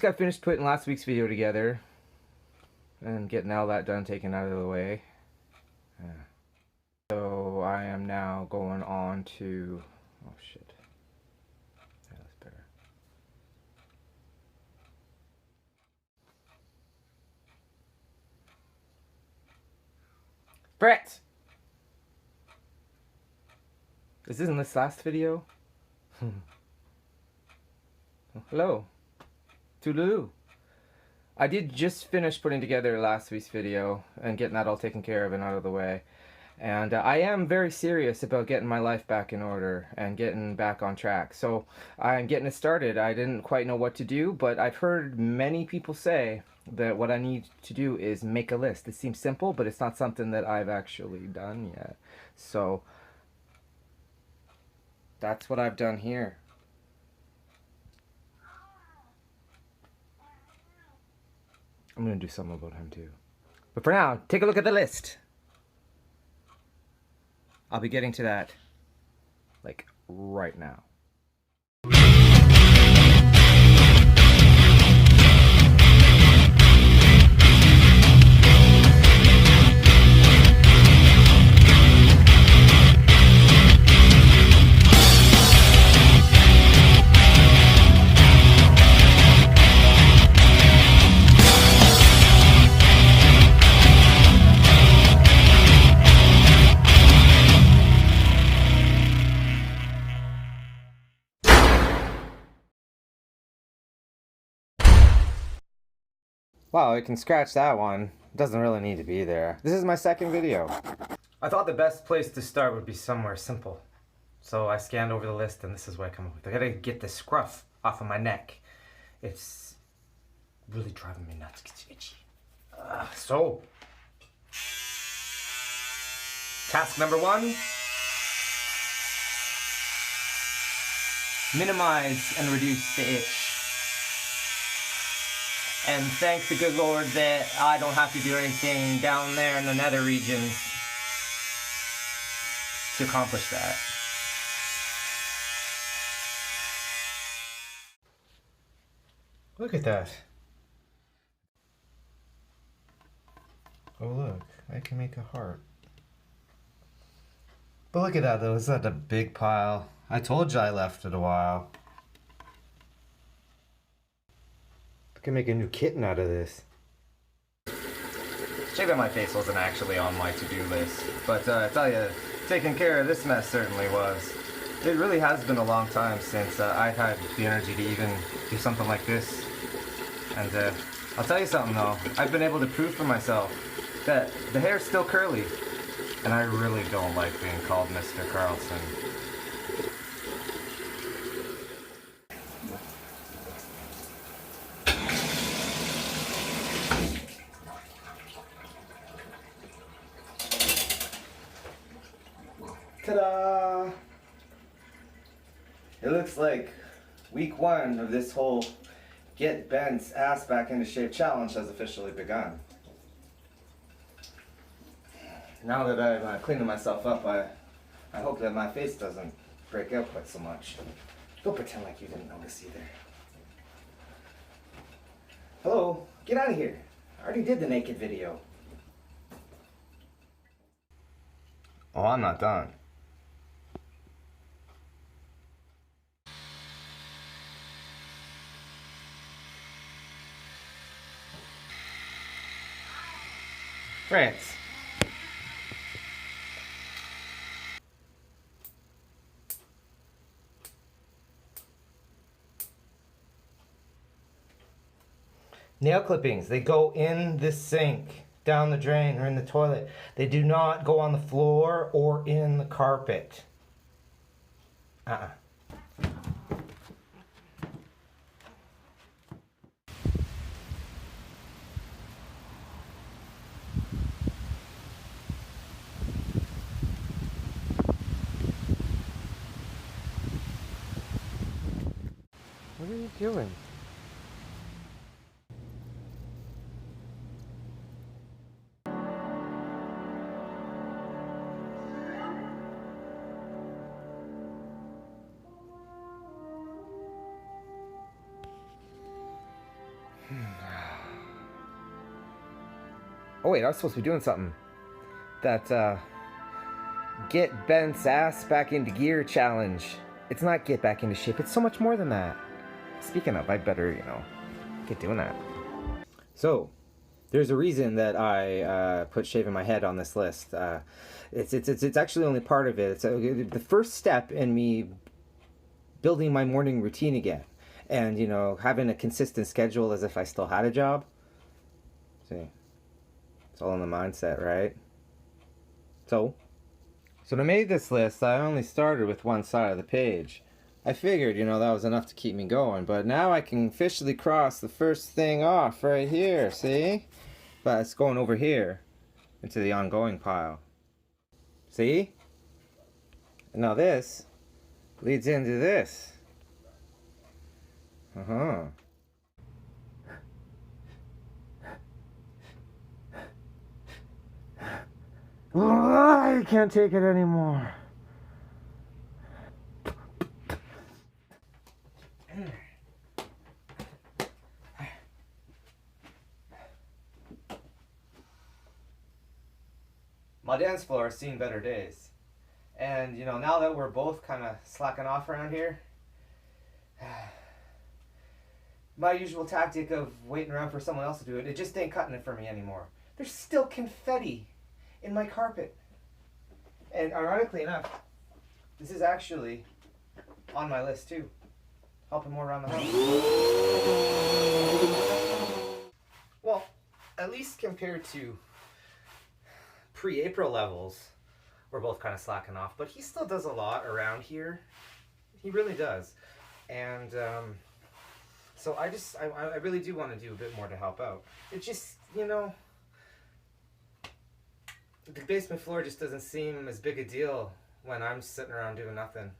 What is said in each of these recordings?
just got finished putting last week's video together and getting all that done, taken out of the way. So I am now going on to, oh shit, yeah, that's better. Brett! This isn't this last video? Hello. Toodaloo. I did just finish putting together last week's video and getting that all taken care of and out of the way. And I am very serious about getting my life back in order and getting back on track. So I'm getting it started. I didn't quite know what to do, but I've heard many people say that what I need to do is make a list. It seems simple, but it's not something that I've actually done yet. So that's what I've done here. I'm going to do something about him too. But for now, take a look at the list. I'll be getting to that, like, right now. Wow, I can scratch that one. It doesn't really need to be there. This is my second video. I thought the best place to start would be somewhere simple. So I scanned over the list and this is what I come up with. I gotta get the scruff off of my neck. It's really driving me nuts. It's itchy. So, task number 1. Minimize and reduce the itch. And thank the good Lord that I don't have to do anything down there in the nether regions to accomplish that. Look at that. Oh look, I can make a heart. But look at that though, is that a big pile? I told you I left it a while. I can make a new kitten out of this. Shaving my face wasn't actually on my to-do list, but I tell you, taking care of this mess certainly was. It really has been a long time since I've had the energy to even do something like this. And I'll tell you something though, I've been able to prove for myself that the hair's still curly, and I really don't like being called Mr. Carlson. Ta-da! It looks like week 1 of this whole Get Ben's Ass Back into Shape challenge has officially begun. Now that I'm cleaning myself up, I hope that my face doesn't break out quite so much. Don't pretend like you didn't notice either. Hello, get out of here. I already did the naked video. Oh, I'm not done. France. Nail clippings, they go in the sink, down the drain, or in the toilet. They do not go on the floor or in the carpet. What are you doing? Oh wait, I was supposed to be doing something. That, get Ben's ass back into gear challenge. It's not get back into shape, it's so much more than that. Speaking of, I'd better, get doing that. So, there's a reason that I put shaving my head on this list. It's actually only part of it. It's the first step in me building my morning routine again. And, having a consistent schedule as if I still had a job. See, it's all in the mindset, right? So when I made this list, I only started with one side of the page. I figured, that was enough to keep me going, but now I can officially cross the first thing off right here, see? But it's going over here into the ongoing pile. See? And now this leads into this. Uh-huh. I can't take it anymore. My dance floor has seen better days. And, now that we're both kind of slacking off around here, my usual tactic of waiting around for someone else to do it, it just ain't cutting it for me anymore. There's still confetti in my carpet. And ironically enough, this is actually on my list too. Helping more around the house. Well, at least compared to pre-April levels, we're both kind of slacking off, but he still does a lot around here. He really does. And so I really do want to do a bit more to help out. It just, the basement floor just doesn't seem as big a deal when I'm sitting around doing nothing.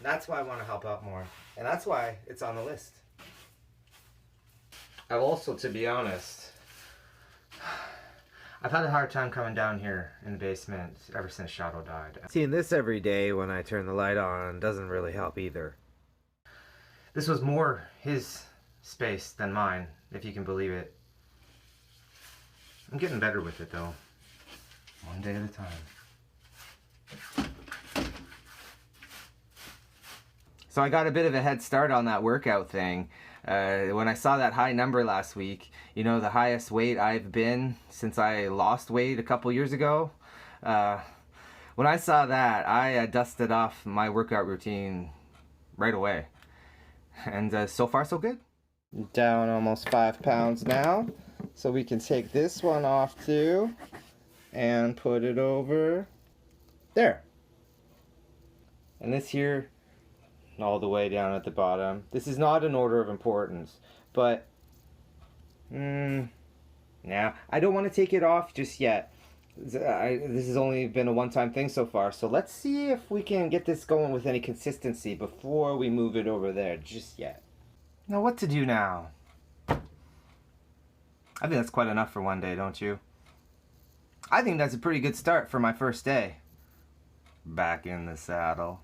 That's why I want to help out more. And that's why it's on the list. I've also, to be honest, I've had a hard time coming down here in the basement ever since Shadow died. Seeing this every day when I turn the light on doesn't really help either. This was more his space than mine, if you can believe it. I'm getting better with it though. One day at a time. So I got a bit of a head start on that workout thing. When I saw that high number last week, the highest weight I've been since I lost weight a couple years ago. When I saw that, I dusted off my workout routine right away. And so far so good. Down almost 5 pounds now. So we can take this one off too and put it over there. And this here all the way down at the bottom. This is not an order of importance, but now I don't want to take it off just yet. This has only been a one-time thing so far, so let's see if we can get this going with any consistency before we move it over there just yet. Now what to do now? I think that's quite enough for one day, don't you? I think that's a pretty good start for my first day. Back in the saddle.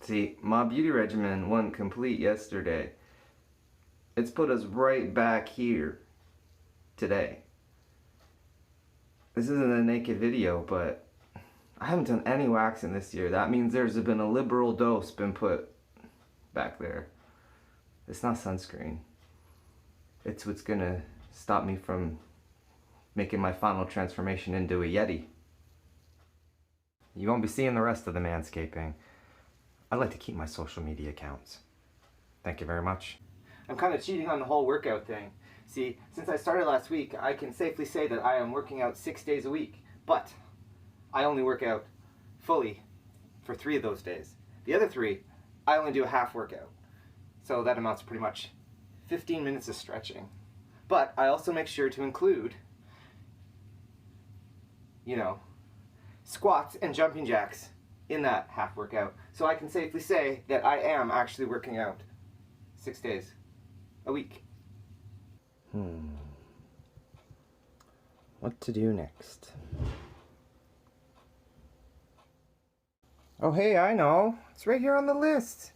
See, my beauty regimen wasn't complete yesterday. It's put us right back here today. This isn't a naked video, but I haven't done any waxing this year. That means there's been a liberal dose been put back there. It's not sunscreen. It's what's gonna stop me from making my final transformation into a Yeti. You won't be seeing the rest of the manscaping. I like to keep my social media accounts. Thank you very much. I'm kind of cheating on the whole workout thing. See, since I started last week, I can safely say that I am working out 6 days a week. But I only work out fully for 3 of those days. The other 3, I only do a half workout. So that amounts to pretty much 15 minutes of stretching. But I also make sure to include, squats and jumping jacks in that half workout. So I can safely say that I am actually working out 6 days. A week. What to do next? Oh hey, I know. It's right here on the list.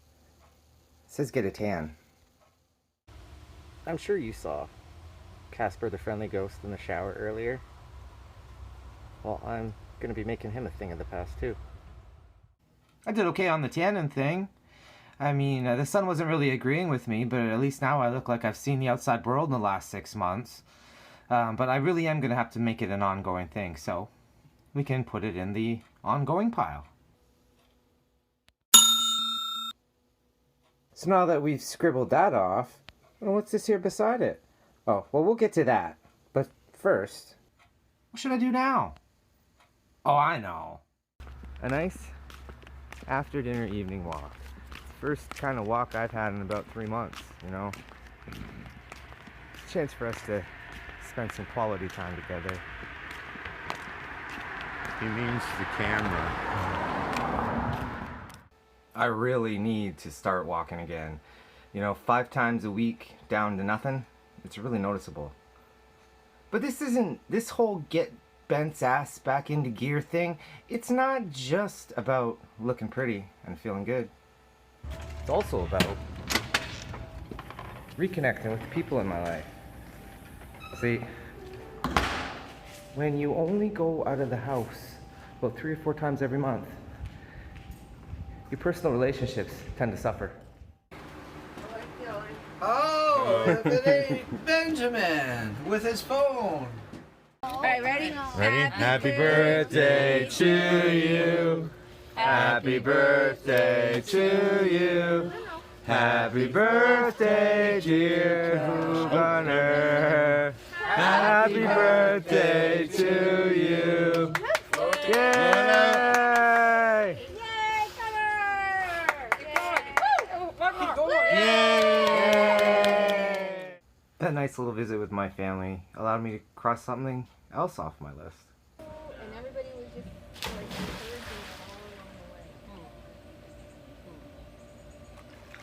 It says get a tan. I'm sure you saw Casper the Friendly Ghost in the shower earlier. Well, I'm gonna be making him a thing of the past too. I did okay on the tanning thing. I mean, the sun wasn't really agreeing with me, but at least now I look like I've seen the outside world in the last 6 months. But I really am gonna have to make it an ongoing thing, so we can put it in the ongoing pile. So now that we've scribbled that off, well, what's this here beside it? Oh, well, we'll get to that. But first, what should I do now? Oh, I know. A nice after-dinner evening walk. First kind of walk I've had in about 3 months, you know. It's a chance for us to spend some quality time together. He means the camera. I really need to start walking again. You know, 5 times a week down to nothing. It's really noticeable. But this whole get Bent's ass back into gear thing, it's not just about looking pretty and feeling good. It's also about reconnecting with the people in my life. See, when you only go out of the house about 3 or 4 times every month, your personal relationships tend to suffer. Oh, if it ain't Benjamin with his phone. All right, ready? Ready? Happy birthday to you. Happy birthday to you. Happy birthday, dear Hugoner. Happy birthday to you. Yay! Yay, cover! Yay! That nice little visit with my family allowed me to cross something else off my list. And everybody was just like encouraging all along the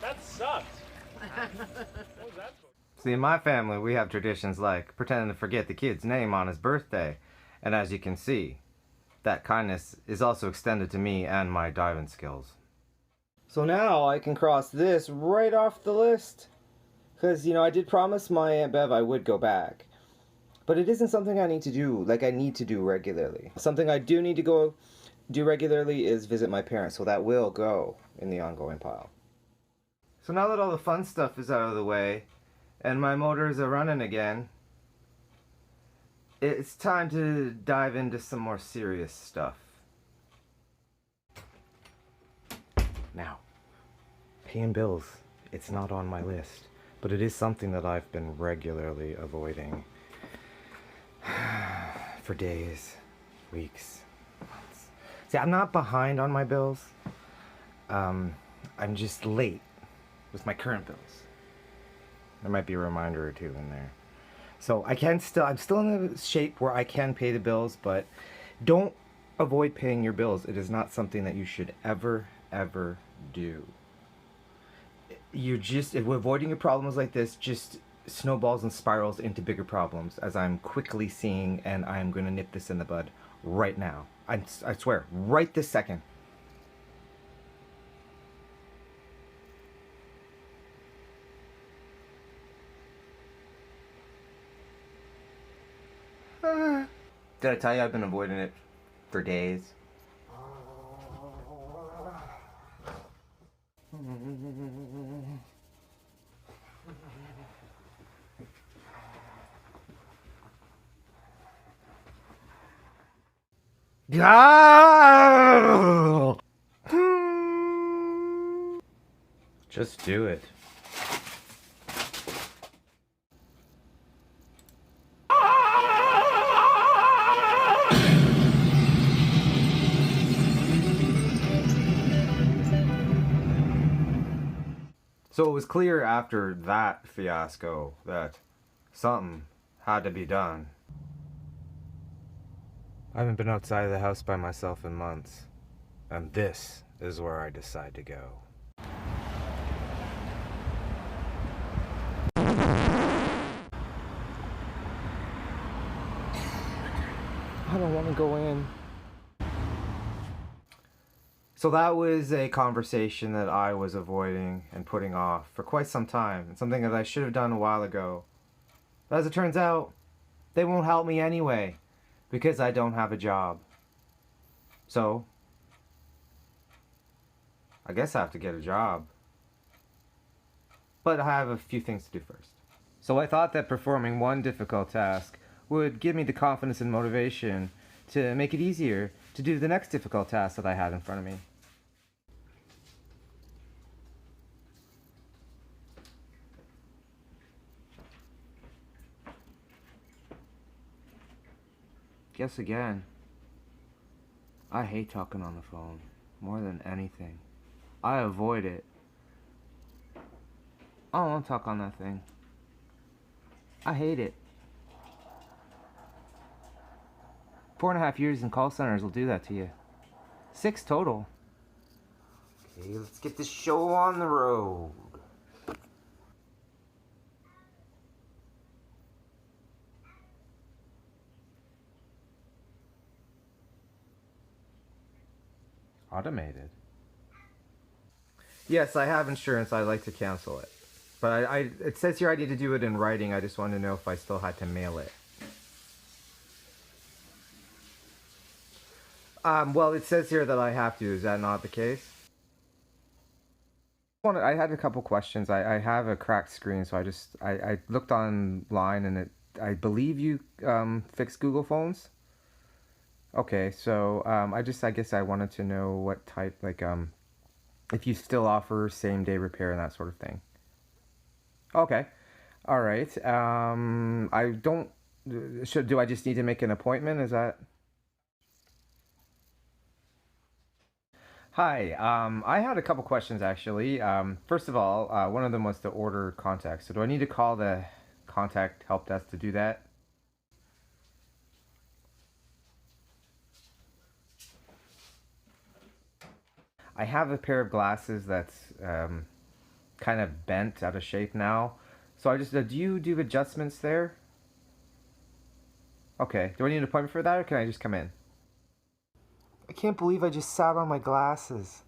way. That sucked. What was that for? See, in my family, we have traditions like pretending to forget the kid's name on his birthday. And as you can see, that kindness is also extended to me and my diving skills. So now I can cross this right off the list. Because, you know, I did promise my Aunt Bev I would go back. But it isn't something I need to do, like I need to do regularly. Something I do need to go do regularly is visit my parents, so that will go in the ongoing pile. So now that all the fun stuff is out of the way, and my motors are running again, it's time to dive into some more serious stuff. Now, paying bills, it's not on my list, but it is something that I've been regularly avoiding for days, weeks, months. See, I'm not behind on my bills. I'm just late with my current bills. There might be a reminder or two in there. So I'm still in a shape where I can pay the bills, but don't avoid paying your bills. It is not something that you should ever do. Avoiding your problems like this just snowballs and spirals into bigger problems, as I'm quickly seeing, and I'm going to nip this in the bud right now. I swear, right this second. Did I tell you I've been avoiding it for days? Just do it. So it was clear after that fiasco that something had to be done. I haven't been outside of the house by myself in months, and this is where I decide to go. I don't want to go in. So that was a conversation that I was avoiding and putting off for quite some time. It's something that I should have done a while ago. But as it turns out, they won't help me anyway because I don't have a job. So, I guess I have to get a job. But I have a few things to do first. So I thought that performing one difficult task would give me the confidence and motivation to make it easier to do the next difficult task that I had in front of me. Guess again, I hate talking on the phone more than anything. I avoid it. I don't want to talk on that thing. I hate it. 4.5 years in call centers will do that to you. 6 total. Okay, let's get this show on the road. Automated. Yes, I have insurance. I'd like to cancel it. But it says here I need to do it in writing. I just wanted to know if I still had to mail it. Well, it says here that I have to. Is that not the case? I had a couple questions. I have a cracked screen, so I looked online, and I believe you fix Google phones. Okay, so I guess I wanted to know what type, like if you still offer same-day repair and that sort of thing. Okay, all right. Do I just need to make an appointment? Is that? Hi, I had a couple questions actually. First of all, one of them was to order contacts. So do I need to call the contact help desk to do that? I have a pair of glasses that's kind of bent, out of shape now. So I just, do you do adjustments there? Okay, do I need an appointment for that, or can I just come in? I can't believe I just sat on my glasses.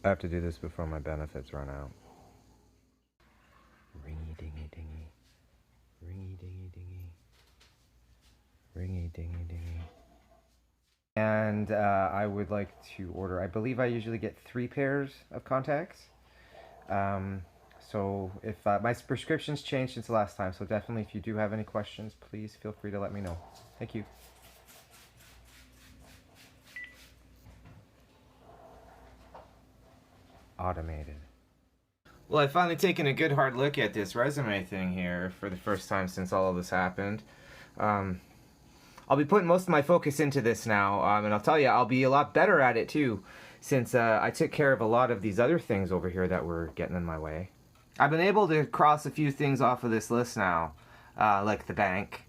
I have to do this before my benefits run out. Ringy dingy dingy. Ringy dingy dingy. Ringy dingy dingy. And I would like to order, I believe I usually get 3 pairs of contacts. So if my prescription's changed since the last time, so definitely if you do have any questions, please feel free to let me know. Thank you. Automated. Well, I've finally taken a good hard look at this resume thing here for the first time since all of this happened. I'll be putting most of my focus into this now, and I'll tell you, I'll be a lot better at it too, since I took care of a lot of these other things over here that were getting in my way. I've been able to cross a few things off of this list now, like the bank,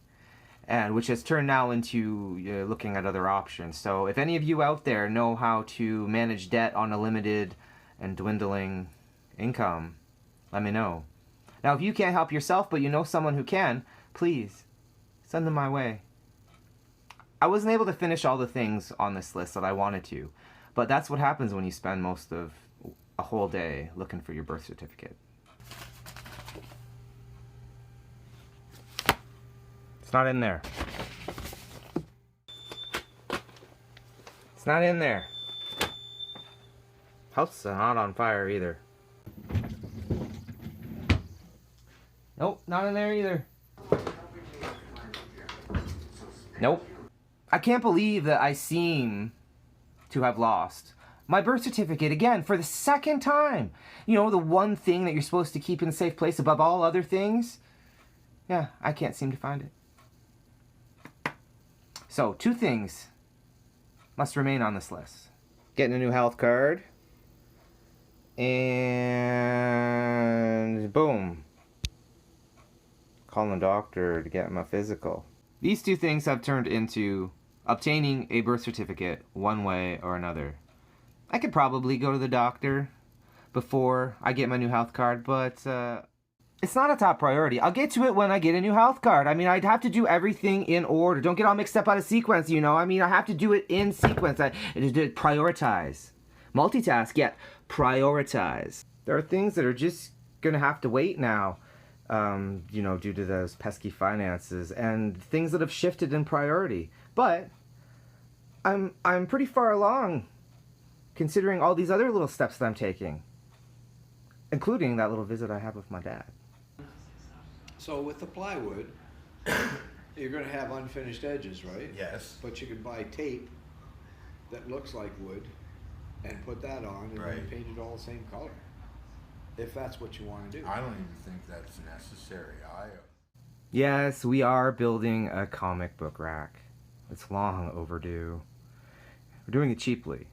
and which has turned now into looking at other options. So if any of you out there know how to manage debt on a limited and dwindling income, let me know. Now, if you can't help yourself, but you know someone who can, please send them my way. I wasn't able to finish all the things on this list that I wanted to, but that's what happens when you spend most of a whole day looking for your birth certificate. It's not in there. It's not in there. House is not on fire either. Nope, not in there either. Nope. I can't believe that I seem to have lost my birth certificate again for the second time. You know, the one thing that you're supposed to keep in a safe place above all other things. Yeah, I can't seem to find it. So, 2 things must remain on this list. Getting a new health card. And boom. Calling the doctor to get my physical. These two things have turned into obtaining a birth certificate one way or another. I could probably go to the doctor before I get my new health card, but it's not a top priority. I'll get to it when I get a new health card. I mean, I'd have to do everything in order. Don't get all mixed up out of sequence, you know? I mean, I have to do it in sequence. I prioritize. Multitask, yeah. Prioritize. There are things that are just gonna have to wait now, you know, due to those pesky finances and things that have shifted in priority. But I'm pretty far along, considering all these other little steps that I'm taking, including that little visit I had with my dad. So with the plywood, you're gonna have unfinished edges, right? Yes. But you can buy tape that looks like wood and put that on and then Right. paint it all the same color. If that's what you wanna do. I don't even think that's necessary. Yes, we are building a comic book rack. It's long overdue. We're doing it cheaply.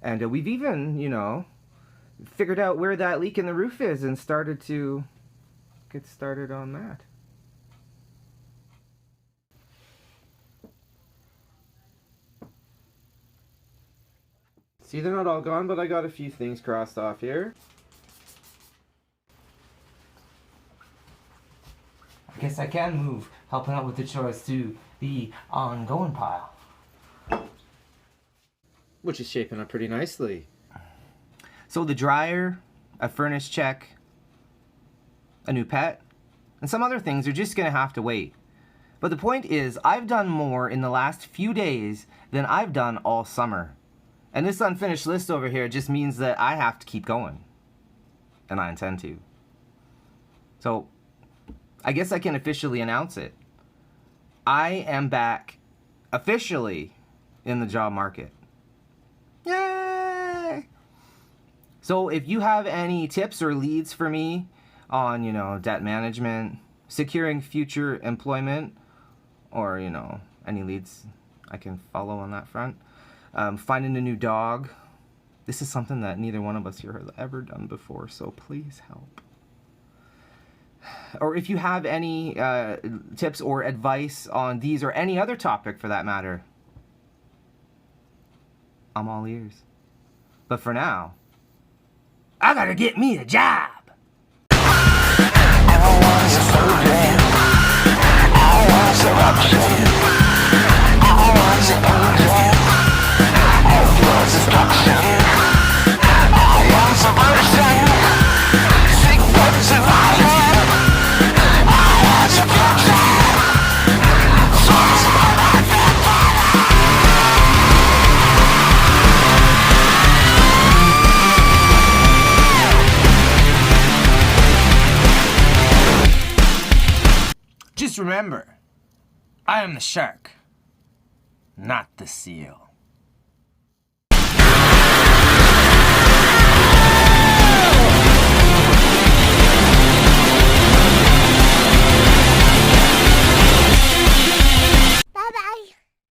And we've even, you know, figured out where that leak in the roof is and started to get started on that. See, they're not all gone, but I got a few things crossed off here. I guess I can move helping out with the chores to the ongoing pile, which is shaping up pretty nicely. So the dryer, a furnace check, a new pet, and some other things are just gonna have to wait. But the point is, I've done more in the last few days than I've done all summer. And this unfinished list over here just means that I have to keep going. And I intend to. So, I guess I can officially announce it. I am back officially in the job market. Yay! So if you have any tips or leads for me on, you know, debt management, securing future employment, or, you know, any leads I can follow on that front, finding a new dog. This is something that neither one of us here has ever done before, so please help. Or if you have any tips or advice on these or any other topic for that matter, I'm all ears. But for now, I gotta get me a job. Just remember, I am the shark, not the seal.